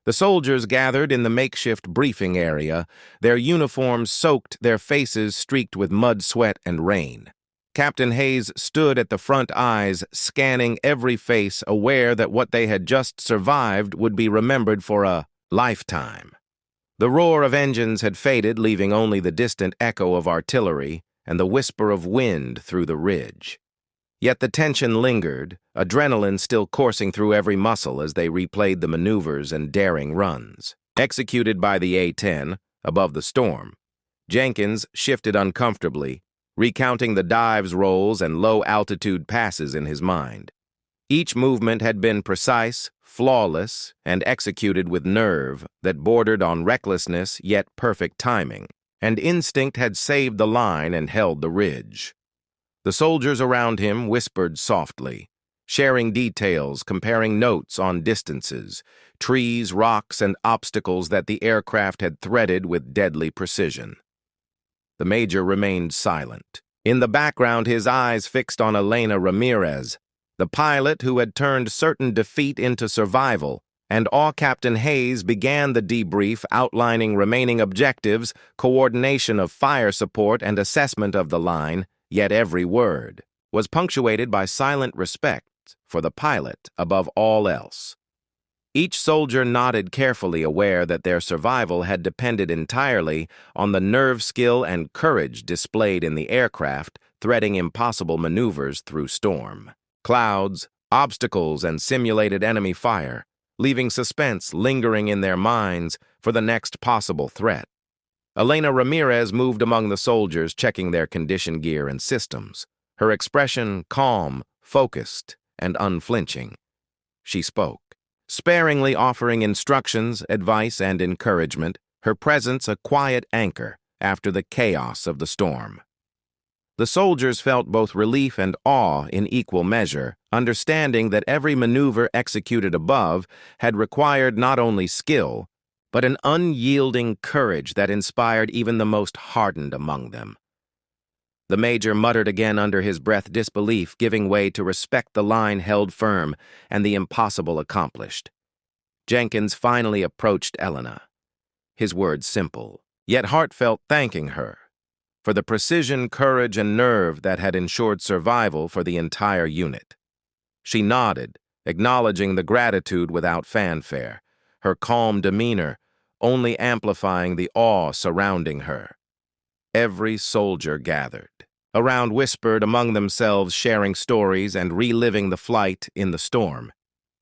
The soldiers gathered in the makeshift briefing area, their uniforms soaked, their faces streaked with mud, sweat, and rain. Captain Hayes stood at the front eyes, scanning every face, aware that what they had just survived would be remembered for a lifetime. The roar of engines had faded, leaving only the distant echo of artillery and the whisper of wind through the ridge. Yet the tension lingered, adrenaline still coursing through every muscle as they replayed the maneuvers and daring runs. Executed by the A-10, above the storm, Jenkins shifted uncomfortably, recounting the dives, rolls, and low-altitude passes in his mind. Each movement had been precise, flawless, and executed with nerve that bordered on recklessness yet perfect timing, and instinct had saved the line and held the ridge. The soldiers around him whispered softly, sharing details, comparing notes on distances, trees, rocks, and obstacles that the aircraft had threaded with deadly precision. The major remained silent. In the background, his eyes fixed on Elena Ramirez, the pilot who had turned certain defeat into survival, and Captain Hayes began the debrief outlining remaining objectives, coordination of fire support, and assessment of the line. Yet every word was punctuated by silent respect for the pilot above all else. Each soldier nodded carefully, aware that their survival had depended entirely on the nerve, skill, and courage displayed in the aircraft, threading impossible maneuvers through storm, clouds, obstacles, and simulated enemy fire, leaving suspense lingering in their minds for the next possible threat. Elena Ramirez moved among the soldiers, checking their condition gear and systems, her expression calm, focused, and unflinching. She spoke, sparingly offering instructions, advice, and encouragement, her presence a quiet anchor after the chaos of the storm. The soldiers felt both relief and awe in equal measure, understanding that every maneuver executed above had required not only skill, but an unyielding courage that inspired even the most hardened among them. The major muttered again under his breath, disbelief giving way to respect. The line held firm and the impossible accomplished. Jenkins finally approached Elena, his words simple, yet heartfelt, thanking her for the precision, courage, and nerve that had ensured survival for the entire unit. She nodded, acknowledging the gratitude without fanfare, her calm demeanor only amplifying the awe surrounding her. Every soldier gathered around whispered among themselves, sharing stories and reliving the flight in the storm.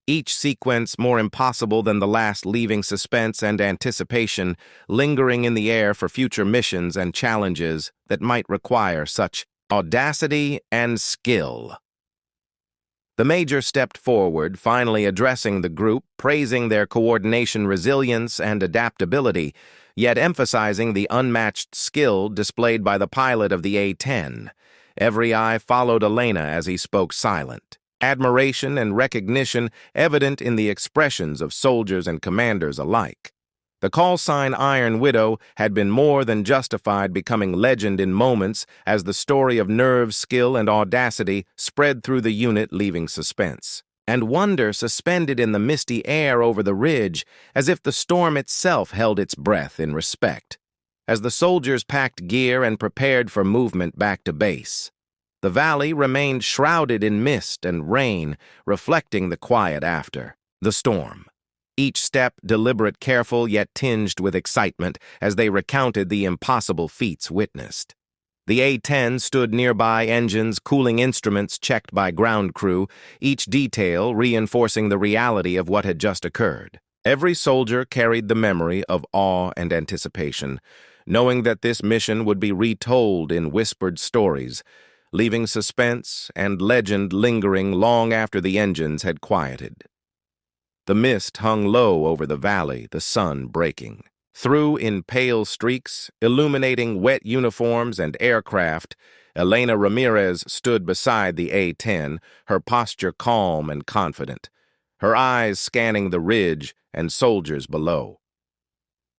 Each sequence more impossible than the last, leaving suspense and anticipation lingering in the air for future missions and challenges that might require such audacity and skill. The major stepped forward, finally addressing the group, praising their coordination, resilience, and adaptability, yet emphasizing the unmatched skill displayed by the pilot of the A-10. Every eye followed Elena as he spoke, silent, admiration and recognition evident in the expressions of soldiers and commanders alike. The call sign Iron Widow had been more than justified, becoming legend in moments as the story of nerve, skill, and audacity spread through the unit, leaving suspense and wonder suspended in the misty air over the ridge, as if the storm itself held its breath in respect. As the soldiers packed gear and prepared for movement back to base, the valley remained shrouded in mist and rain, reflecting the quiet after the storm. Each step deliberate, careful, yet tinged with excitement as they recounted the impossible feats witnessed. The A-10 stood nearby, engines, cooling instruments checked by ground crew, each detail reinforcing the reality of what had just occurred. Every soldier carried the memory of awe and anticipation, knowing that this mission would be retold in whispered stories, leaving suspense and legend lingering long after the engines had quieted. The mist hung low over the valley, the sun breaking through in pale streaks, illuminating wet uniforms and aircraft. Elena Ramirez stood beside the A-10, her posture calm and confident, her eyes scanning the ridge and soldiers below.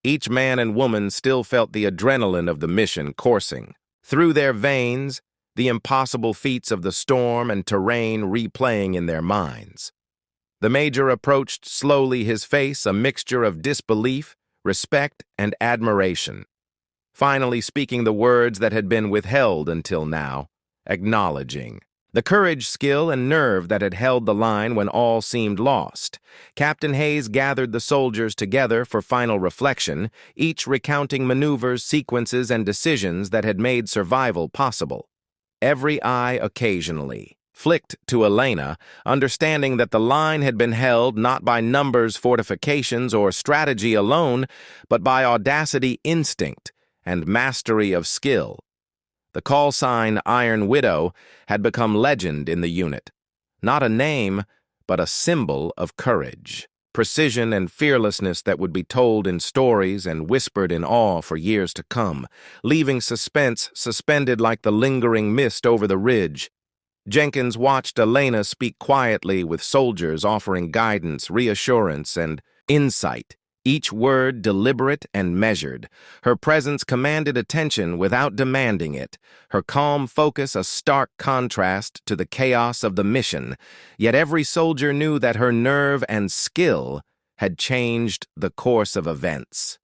Each man and woman still felt the adrenaline of the mission coursing through their veins, the impossible feats of the storm and terrain replaying in their minds. The Major approached slowly, his face a mixture of disbelief, respect, and admiration, finally speaking the words that had been withheld until now, acknowledging the courage, skill, and nerve that had held the line when all seemed lost. Captain Hayes gathered the soldiers together for final reflection, each recounting maneuvers, sequences, and decisions that had made survival possible. Every eye occasionally flicked to Elena, understanding that the line had been held not by numbers, fortifications, or strategy alone, but by audacity, instinct, and mastery of skill. The call sign Iron Widow had become legend in the unit. Not a name, but a symbol of courage, precision, and fearlessness that would be told in stories and whispered in awe for years to come, leaving suspense suspended like the lingering mist over the ridge. Jenkins watched Elena speak quietly, with soldiers offering guidance, reassurance, and insight, each word deliberate and measured. Her presence commanded attention without demanding it, her calm focus a stark contrast to the chaos of the mission, yet every soldier knew that her nerve and skill had changed the course of events.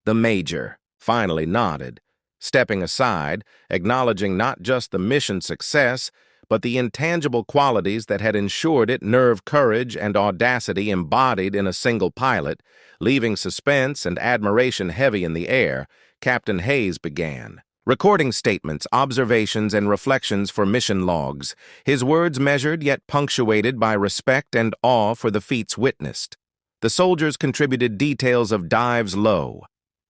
The Major finally nodded, stepping aside, acknowledging not just the mission's success, but the intangible qualities that had ensured it: nerve, courage, and audacity embodied in a single pilot. Leaving suspense and admiration heavy in the air, Captain Hayes began recording statements, observations, and reflections for mission logs, his words measured yet punctuated by respect and awe for the feats witnessed. The soldiers contributed details of dives low,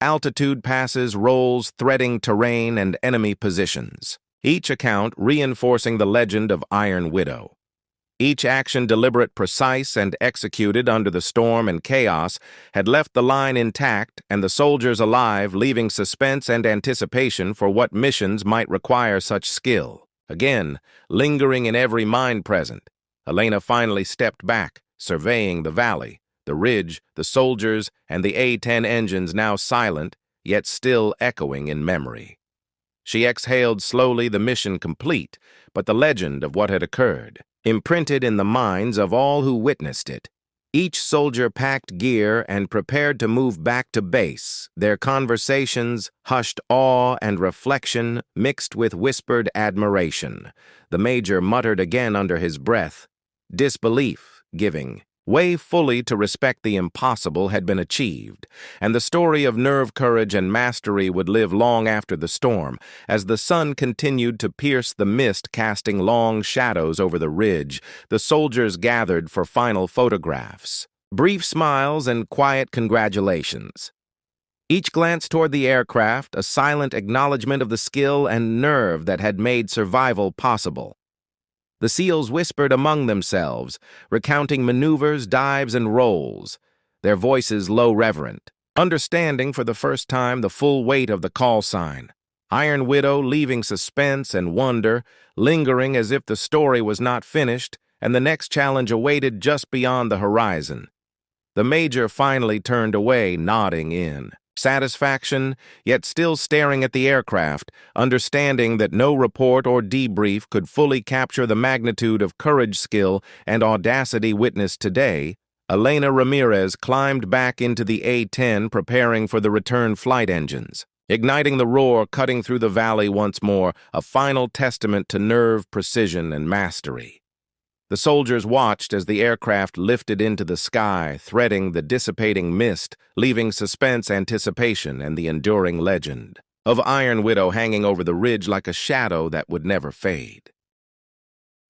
altitude passes, rolls, threading terrain, and enemy positions, each account reinforcing the legend of Iron Widow. Each action deliberate, precise, and executed under the storm and chaos had left the line intact and the soldiers alive, leaving suspense and anticipation for what missions might require such skill. Again, lingering in every mind present, Elena finally stepped back, surveying the valley, the ridge, the soldiers, and the A-10 engines now silent, yet still echoing in memory. She exhaled slowly, the mission complete, but the legend of what had occurred imprinted in the minds of all who witnessed it. Each soldier packed gear and prepared to move back to base, their conversations hushed awe and reflection mixed with whispered admiration. The Major muttered again under his breath, disbelief giving way fully to respect the impossible had been achieved, and the story of nerve, courage, and mastery would live long after the storm, as the sun continued to pierce the mist, casting long shadows over the ridge. The soldiers gathered for final photographs, brief smiles, and quiet congratulations. Each glanced toward the aircraft, a silent acknowledgement of the skill and nerve that had made survival possible. The SEALs whispered among themselves, recounting maneuvers, dives, and rolls, their voices low reverent, understanding for the first time the full weight of the call sign. Iron Widow leaving suspense and wonder, lingering as if the story was not finished and the next challenge awaited just beyond the horizon. The Major finally turned away, nodding in satisfaction, yet still staring at the aircraft, understanding that no report or debrief could fully capture the magnitude of courage, skill, and audacity witnessed today. Elena Ramirez climbed back into the A-10, preparing for the return flight engines, igniting the roar, cutting through the valley once more, a final testament to nerve, precision, and mastery. The soldiers watched as the aircraft lifted into the sky, threading the dissipating mist, leaving suspense, anticipation, and the enduring legend of Iron Widow hanging over the ridge like a shadow that would never fade.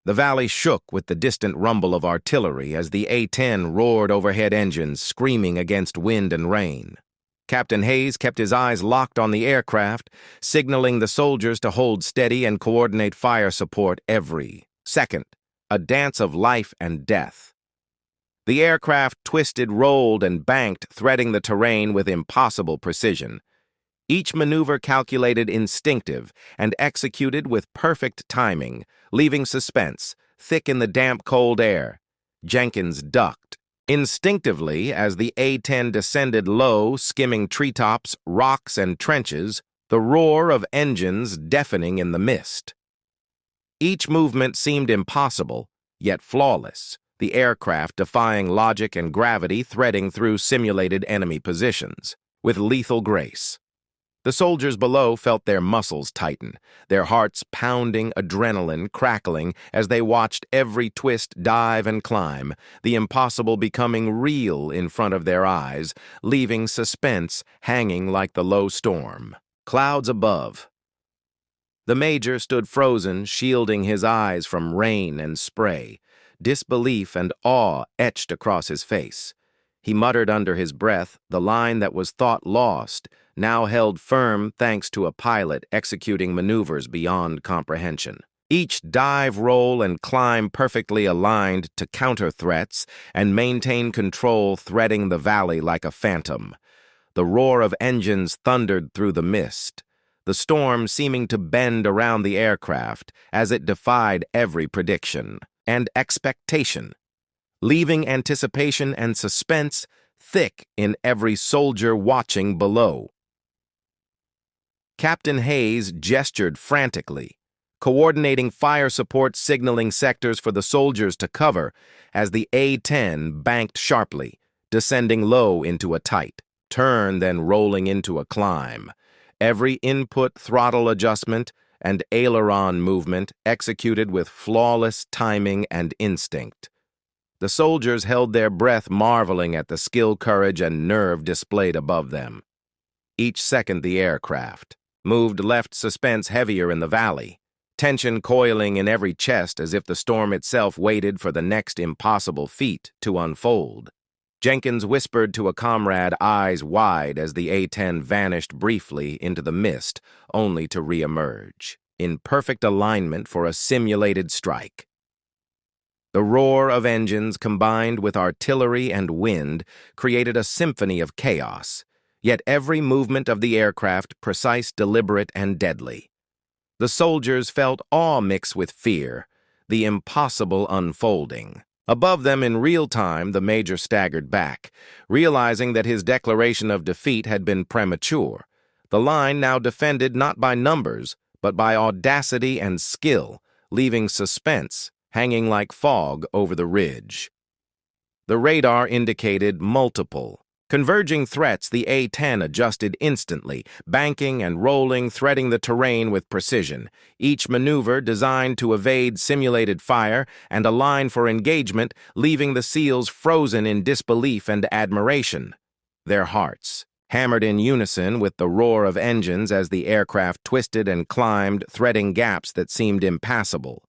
The valley shook with the distant rumble of artillery as the A-10 roared overhead, engines screaming against wind and rain. Captain Hayes kept his eyes locked on the aircraft, signaling the soldiers to hold steady and coordinate fire support every second. A dance of life and death. The aircraft twisted, rolled, and banked, threading the terrain with impossible precision. Each maneuver calculated, instinctive, and executed with perfect timing, leaving suspense thick in the damp, cold air. Jenkins ducked instinctively as the A-10 descended low, skimming treetops, rocks, and trenches, the roar of engines deafening in the mist. Each movement seemed impossible, yet flawless, the aircraft defying logic and gravity, threading through simulated enemy positions, with lethal grace. The soldiers below felt their muscles tighten, their hearts pounding, adrenaline crackling as they watched every twist, dive, and climb, the impossible becoming real in front of their eyes, leaving suspense hanging like the low storm. Clouds above. The Major stood frozen, shielding his eyes from rain and spray, disbelief and awe etched across his face. He muttered under his breath, the line that was thought lost, now held firm thanks to a pilot executing maneuvers beyond comprehension. Each dive, roll, and climb perfectly aligned to counter threats and maintain control, threading the valley like a phantom. The roar of engines thundered through the mist, the storm seeming to bend around the aircraft as it defied every prediction and expectation, leaving anticipation and suspense thick in every soldier watching below. Captain Hayes gestured frantically, coordinating fire support signaling sectors for the soldiers to cover as the A-10 banked sharply, descending low into a tight turn, then rolling into a climb. Every input throttle adjustment and aileron movement executed with flawless timing and instinct. The soldiers held their breath, marveling at the skill, courage, and nerve displayed above them. Each second the aircraft moved left suspense heavier in the valley, tension coiling in every chest as if the storm itself waited for the next impossible feat to unfold. Jenkins whispered to a comrade, eyes wide as the A-10 vanished briefly into the mist, only to re-emerge, in perfect alignment for a simulated strike. The roar of engines combined with artillery and wind created a symphony of chaos, yet every movement of the aircraft precise, deliberate, and deadly. The soldiers felt awe mixed with fear, the impossible unfolding. Above them in real time, the Major staggered back, realizing that his declaration of defeat had been premature. The line now defended not by numbers, but by audacity and skill, leaving suspense hanging like fog over the ridge. The radar indicated multiple converging threats. The A-10 adjusted instantly, banking and rolling, threading the terrain with precision, each maneuver designed to evade simulated fire and align for engagement, leaving the SEALs frozen in disbelief and admiration. Their hearts hammered in unison with the roar of engines as the aircraft twisted and climbed, threading gaps that seemed impassable.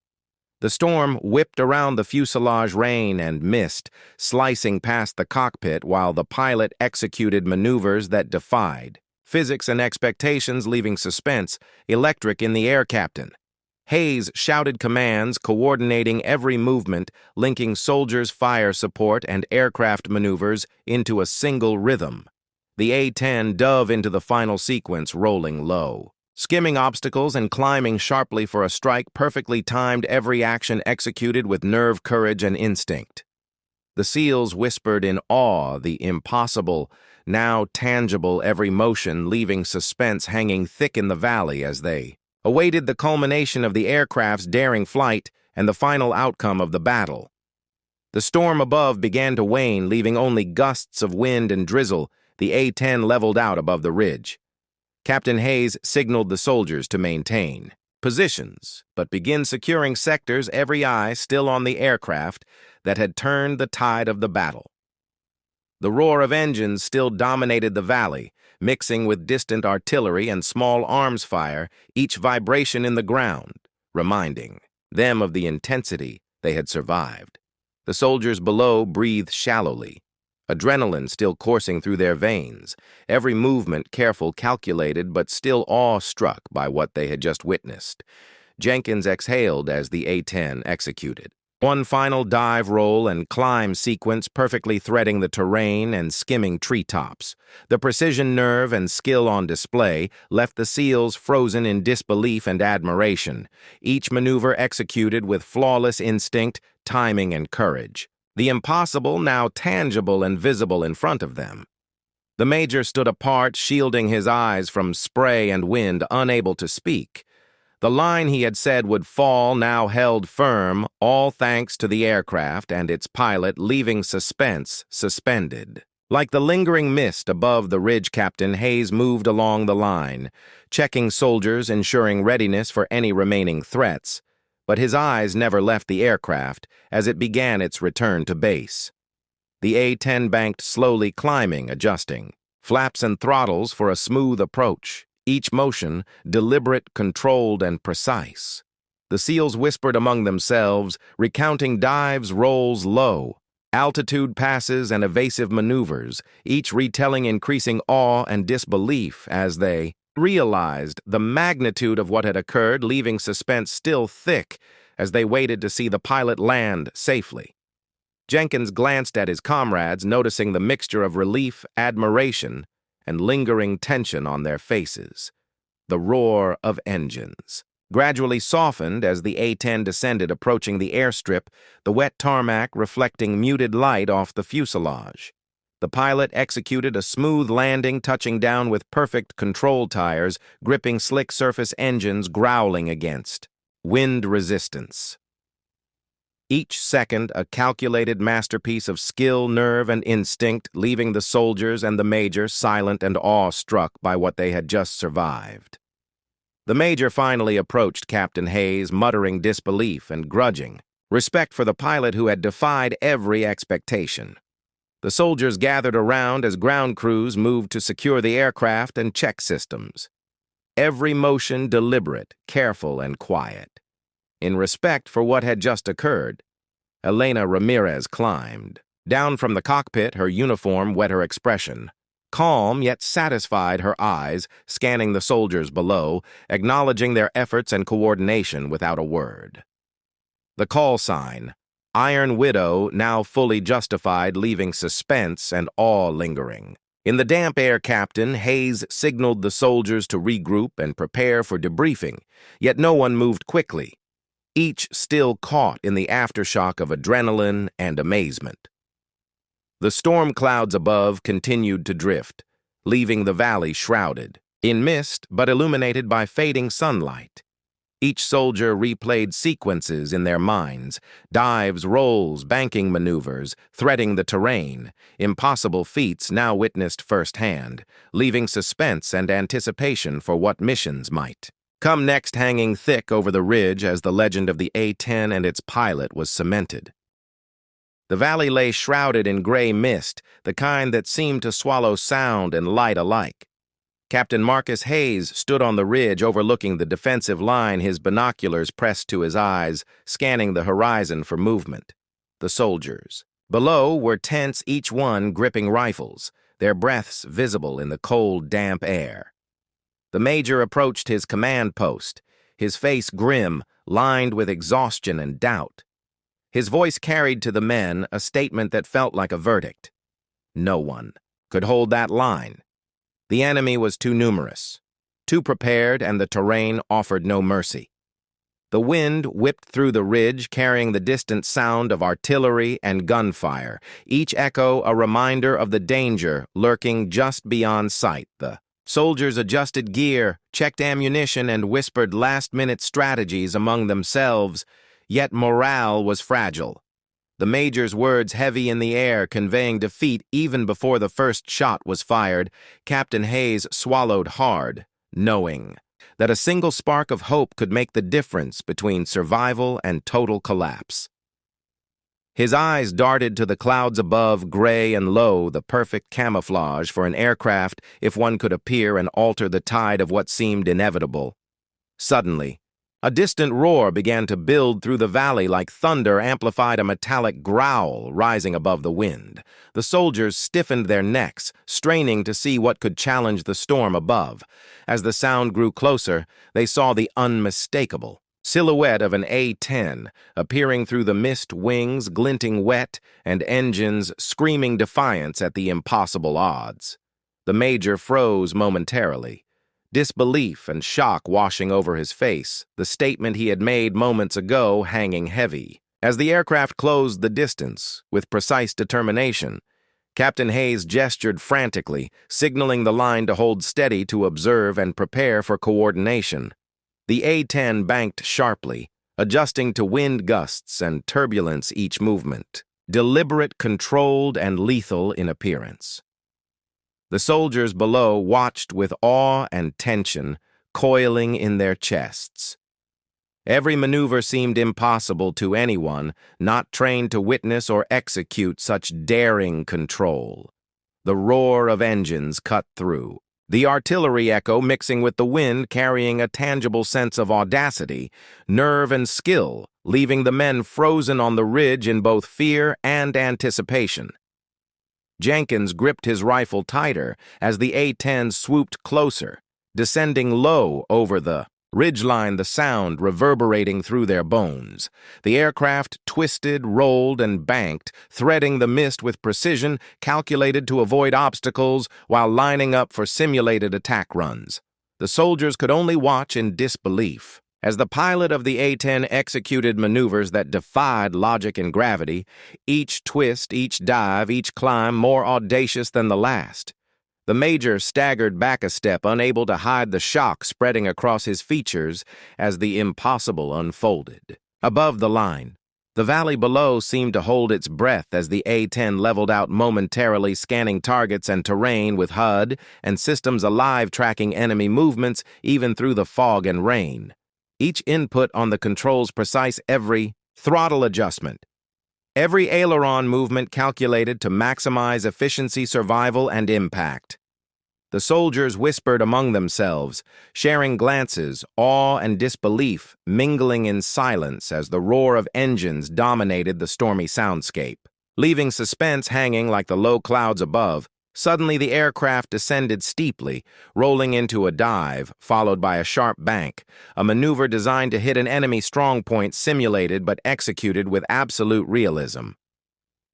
The storm whipped around the fuselage, rain and mist, slicing past the cockpit while the pilot executed maneuvers that defied physics and expectations, leaving suspense electric in the air captain. Hayes shouted commands, coordinating every movement, linking soldiers' fire support and aircraft maneuvers into a single rhythm. The A-10 dove into the final sequence, rolling low, skimming obstacles and climbing sharply for a strike, perfectly timed, every action executed with nerve, courage, and instinct. The SEALs whispered in awe, the impossible, now tangible, every motion leaving suspense hanging thick in the valley as they awaited the culmination of the aircraft's daring flight and the final outcome of the battle. The storm above began to wane, leaving only gusts of wind and drizzle. The A-10 leveled out above the ridge. Captain Hayes signaled the soldiers to maintain positions, but begin securing sectors, every eye still on the aircraft that had turned the tide of the battle. The roar of engines still dominated the valley, mixing with distant artillery and small arms fire, each vibration in the ground, reminding them of the intensity they had survived. The soldiers below breathed shallowly, adrenaline still coursing through their veins, every movement careful, calculated, but still awe-struck by what they had just witnessed. Jenkins exhaled as the A-10 executed one final dive, roll, and climb sequence, perfectly threading the terrain and skimming treetops. The precision, nerve, and skill on display left the SEALs frozen in disbelief and admiration, each maneuver executed with flawless instinct, timing, and courage. The impossible now tangible and visible in front of them. The Major stood apart, shielding his eyes from spray and wind, unable to speak. The line he had said would fall now held firm, all thanks to the aircraft and its pilot leaving suspense suspended. Like the lingering mist above the ridge, Captain Hayes moved along the line, checking soldiers, ensuring readiness for any remaining threats. But his eyes never left the aircraft as it began its return to base. The A-10 banked slowly, climbing, adjusting. Flaps and throttles for a smooth approach, each motion deliberate, controlled, and precise. The SEALs whispered among themselves, recounting dives, rolls low, altitude passes, and evasive maneuvers, each retelling increasing awe and disbelief as they realized the magnitude of what had occurred, leaving suspense still thick as they waited to see the pilot land safely. Jenkins glanced at his comrades, noticing the mixture of relief, admiration, and lingering tension on their faces. The roar of engines gradually softened as the A-10 descended, approaching the airstrip, the wet tarmac reflecting muted light off the fuselage. The pilot executed a smooth landing, touching down with perfect control tires, gripping slick surface engines growling against wind resistance. Each second a calculated masterpiece of skill, nerve, and instinct, leaving the soldiers and the major silent and awe-struck by what they had just survived. The major finally approached Captain Hayes, muttering disbelief and grudging respect for the pilot who had defied every expectation. The soldiers gathered around as ground crews moved to secure the aircraft and check systems. Every motion deliberate, careful, and quiet. In respect for what had just occurred, Elena Ramirez climbed. Down from the cockpit, her uniform wet her expression. Calm yet satisfied her eyes, scanning the soldiers below, acknowledging their efforts and coordination without a word. The call sign, Iron Widow, now fully justified, leaving suspense and awe lingering. In the damp air, Captain Hayes signaled the soldiers to regroup and prepare for debriefing, yet no one moved quickly, each still caught in the aftershock of adrenaline and amazement. The storm clouds above continued to drift, leaving the valley shrouded in mist but illuminated by fading sunlight. Each soldier replayed sequences in their minds, dives, rolls, banking maneuvers, threading the terrain, impossible feats now witnessed firsthand, leaving suspense and anticipation for what missions might come next, hanging thick over the ridge as the legend of the A-10 and its pilot was cemented. The valley lay shrouded in gray mist, the kind that seemed to swallow sound and light alike. Captain Marcus Hayes stood on the ridge overlooking the defensive line, his binoculars pressed to his eyes, scanning the horizon for movement. The soldiers below were tense, each one gripping rifles, their breaths visible in the cold, damp air. The major approached his command post, his face grim, lined with exhaustion and doubt. His voice carried to the men a statement that felt like a verdict. No one could hold that line. The enemy was too numerous, too prepared, and the terrain offered no mercy. The wind whipped through the ridge, carrying the distant sound of artillery and gunfire, each echo a reminder of the danger lurking just beyond sight. The soldiers adjusted gear, checked ammunition, and whispered last-minute strategies among themselves, yet morale was fragile. The major's words heavy in the air, conveying defeat even before the first shot was fired. Captain Hayes swallowed hard, knowing that a single spark of hope could make the difference between survival and total collapse. His eyes darted to the clouds above, gray and low, the perfect camouflage for an aircraft if one could appear and alter the tide of what seemed inevitable. Suddenly, a distant roar began to build through the valley like thunder, amplified a metallic growl rising above the wind. The soldiers stiffened their necks, straining to see what could challenge the storm above. As the sound grew closer, they saw the unmistakable silhouette of an A-10 appearing through the mist, wings glinting wet and engines screaming defiance at the impossible odds. The major froze momentarily, disbelief and shock washing over his face, the statement he had made moments ago hanging heavy. As the aircraft closed the distance, with precise determination, Captain Hayes gestured frantically, signaling the line to hold steady, to observe and prepare for coordination. The A-10 banked sharply, adjusting to wind gusts and turbulence each movement, deliberate, controlled, and lethal in appearance. The soldiers below watched with awe and tension, coiling in their chests. Every maneuver seemed impossible to anyone not trained to witness or execute such daring control. The roar of engines cut through, the artillery echo mixing with the wind, carrying a tangible sense of audacity, nerve, and skill, leaving the men frozen on the ridge in both fear and anticipation. Jenkins gripped his rifle tighter as the A-10 swooped closer, descending low over the ridgeline, the sound reverberating through their bones. The aircraft twisted, rolled, and banked, threading the mist with precision calculated to avoid obstacles while lining up for simulated attack runs. The soldiers could only watch in disbelief. As the pilot of the A-10 executed maneuvers that defied logic and gravity, each twist, each dive, each climb more audacious than the last. The major staggered back a step, unable to hide the shock spreading across his features as the impossible unfolded. Above the line, the valley below seemed to hold its breath as the A-10 leveled out, momentarily scanning targets and terrain with HUD and systems alive, tracking enemy movements even through the fog and rain. Each input on the controls precise, every throttle adjustment, every aileron movement calculated to maximize efficiency, survival, and impact. The soldiers whispered among themselves, sharing glances, awe and disbelief mingling in silence as the roar of engines dominated the stormy soundscape. Leaving suspense hanging like the low clouds above, suddenly the aircraft descended steeply, rolling into a dive, followed by a sharp bank, a maneuver designed to hit an enemy strongpoint, simulated but executed with absolute realism.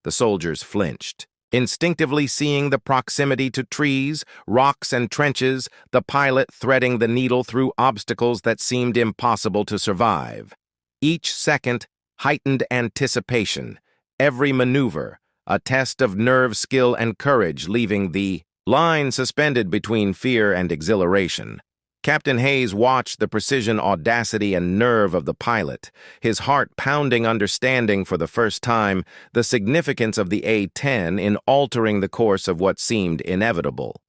The soldiers flinched, instinctively seeing the proximity to trees, rocks, and trenches, the pilot threading the needle through obstacles that seemed impossible to survive. Each second, heightened anticipation, every maneuver, a test of nerve, skill, and courage, leaving the line suspended between fear and exhilaration. Captain Hayes watched the precision, audacity, and nerve of the pilot, his heart pounding, understanding for the first time the significance of the A-10 in altering the course of what seemed inevitable.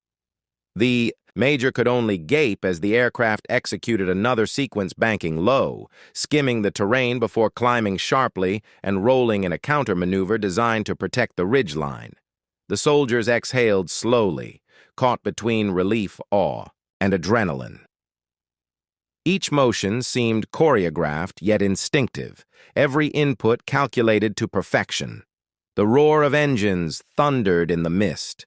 The major could only gape as the aircraft executed another sequence, banking low, skimming the terrain before climbing sharply and rolling in a counter-maneuver designed to protect the ridgeline. The soldiers exhaled slowly, caught between relief, awe, and adrenaline. Each motion seemed choreographed yet instinctive, every input calculated to perfection. The roar of engines thundered in the mist,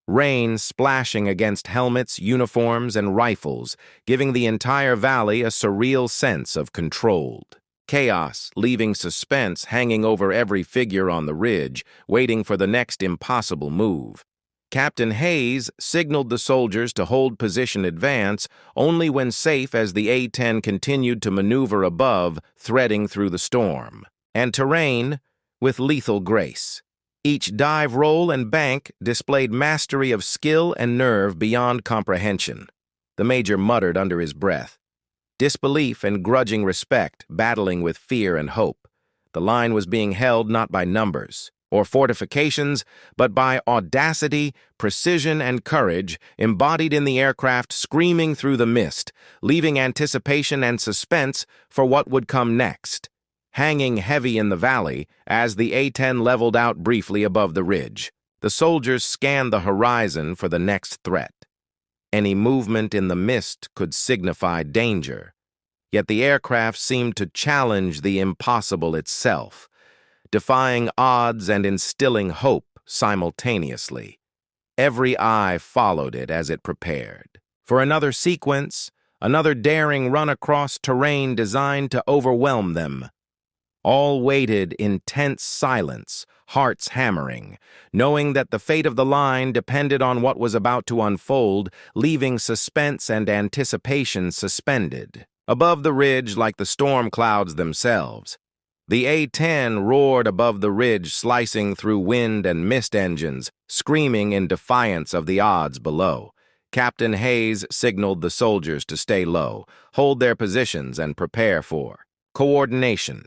rain splashing against helmets, uniforms, and rifles, giving the entire valley a surreal sense of controlled chaos, leaving suspense hanging over every figure on the ridge, waiting for the next impossible move. Captain Hayes signaled the soldiers to hold position, advance only when safe, as the A-10 continued to maneuver above, threading through the storm and terrain with lethal grace. Each dive, roll, and bank displayed mastery of skill and nerve beyond comprehension. The major muttered under his breath, disbelief and grudging respect battling with fear and hope. The line was being held not by numbers or fortifications, but by audacity, precision, and courage embodied in the aircraft screaming through the mist, leaving anticipation and suspense for what would come next. Hanging heavy in the valley, as the A-10 leveled out briefly above the ridge, the soldiers scanned the horizon for the next threat. Any movement in the mist could signify danger, yet the aircraft seemed to challenge the impossible itself, defying odds and instilling hope simultaneously. Every eye followed it as it prepared for another sequence, another daring run across terrain designed to overwhelm them. All waited in tense silence, hearts hammering, knowing that the fate of the line depended on what was about to unfold, leaving suspense and anticipation suspended. Above the ridge, like the storm clouds themselves, the A-10 roared above the ridge, slicing through wind and mist engines, screaming in defiance of the odds below. Captain Hayes signaled the soldiers to stay low, hold their positions, and prepare for coordination.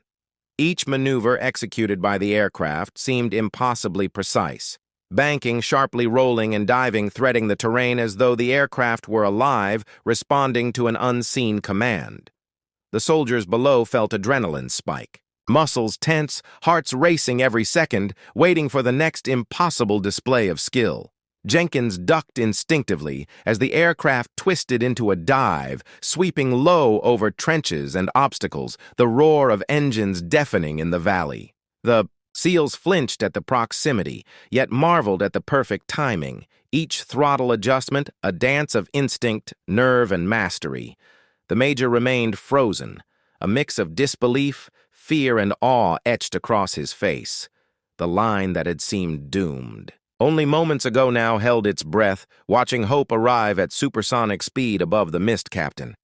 Each maneuver executed by the aircraft seemed impossibly precise, banking, sharply rolling, and diving, threading the terrain as though the aircraft were alive, responding to an unseen command. The soldiers below felt adrenaline spike. Muscles tense, hearts racing every second, waiting for the next impossible display of skill. Jenkins ducked instinctively as the aircraft twisted into a dive, sweeping low over trenches and obstacles, the roar of engines deafening in the valley. The SEALs flinched at the proximity, yet marveled at the perfect timing, each throttle adjustment a dance of instinct, nerve, and mastery. The Major remained frozen, a mix of disbelief, fear, and awe etched across his face. The line that had seemed doomed only moments ago now held its breath, watching hope arrive at supersonic speed above the mist captain.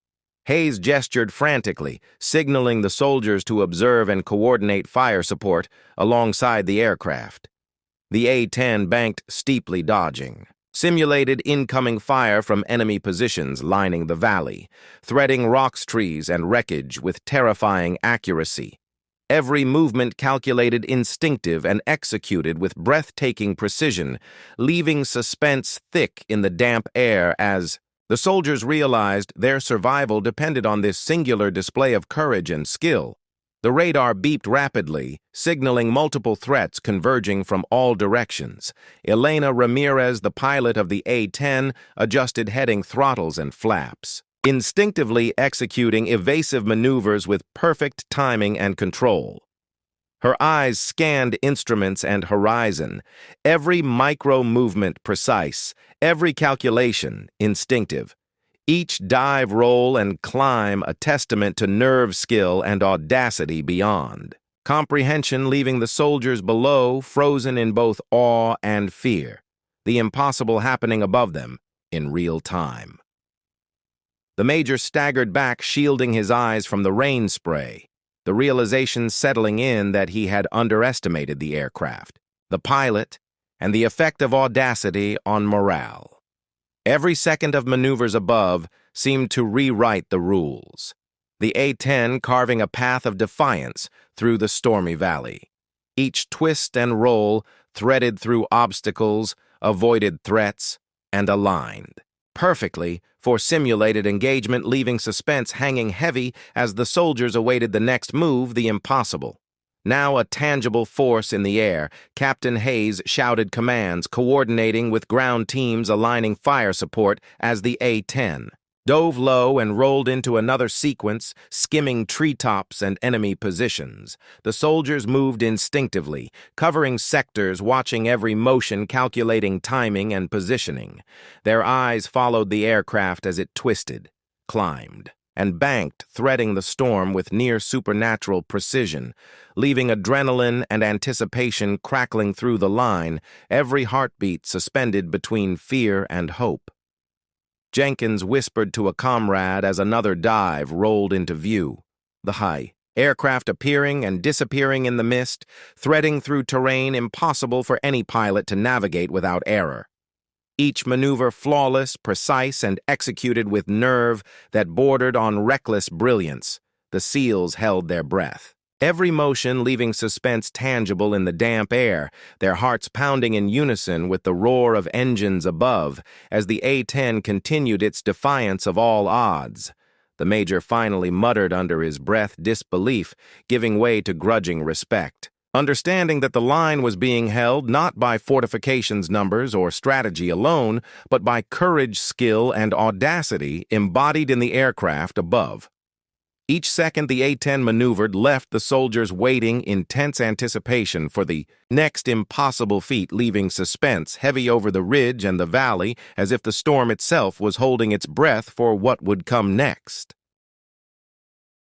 Hayes gestured frantically, signaling the soldiers to observe and coordinate fire support alongside the aircraft. The A-10 banked steeply, dodging, simulated incoming fire from enemy positions lining the valley, threading rocks, trees, and wreckage with terrifying accuracy. Every movement calculated, instinctive, and executed with breathtaking precision, leaving suspense thick in the damp air as the soldiers realized their survival depended on this singular display of courage and skill. The radar beeped rapidly, signaling multiple threats converging from all directions. Elena Ramirez, the pilot of the A-10, adjusted heading throttles and flaps, instinctively executing evasive maneuvers with perfect timing and control. Her eyes scanned instruments and horizon, every micro-movement precise, every calculation instinctive. Each dive, roll, and climb a testament to nerve skill and audacity beyond comprehension, leaving the soldiers below frozen in both awe and fear, the impossible happening above them in real time. The Major staggered back, shielding his eyes from the rain spray, the realization settling in that he had underestimated the aircraft, the pilot, and the effect of audacity on morale. Every second of maneuvers above seemed to rewrite the rules, the A-10 carving a path of defiance through the stormy valley. Each twist and roll threaded through obstacles, avoided threats, and aligned perfectly for simulated engagement, leaving suspense hanging heavy as the soldiers awaited the next move, the impossible. Now a tangible force in the air, Captain Hayes shouted commands, coordinating with ground teams, aligning fire support as the A-10 dove low and rolled into another sequence, skimming treetops and enemy positions. The soldiers moved instinctively, covering sectors, watching every motion, calculating timing and positioning. Their eyes followed the aircraft as it twisted, climbed, and banked, threading the storm with near-supernatural precision, leaving adrenaline and anticipation crackling through the line, every heartbeat suspended between fear and hope. Jenkins whispered to a comrade as another dive rolled into view. The high aircraft appearing and disappearing in the mist, threading through terrain impossible for any pilot to navigate without error. Each maneuver flawless, precise, and executed with nerve that bordered on reckless brilliance. The SEALs held their breath, every motion leaving suspense tangible in the damp air, their hearts pounding in unison with the roar of engines above as the A-10 continued its defiance of all odds. The Major finally muttered under his breath, disbelief giving way to grudging respect, understanding that the line was being held not by fortifications numbers or strategy alone, but by courage, skill, and audacity embodied in the aircraft above. Each second the A-10 maneuvered left the soldiers waiting in tense anticipation for the next impossible feat, leaving suspense heavy over the ridge and the valley as if the storm itself was holding its breath for what would come next.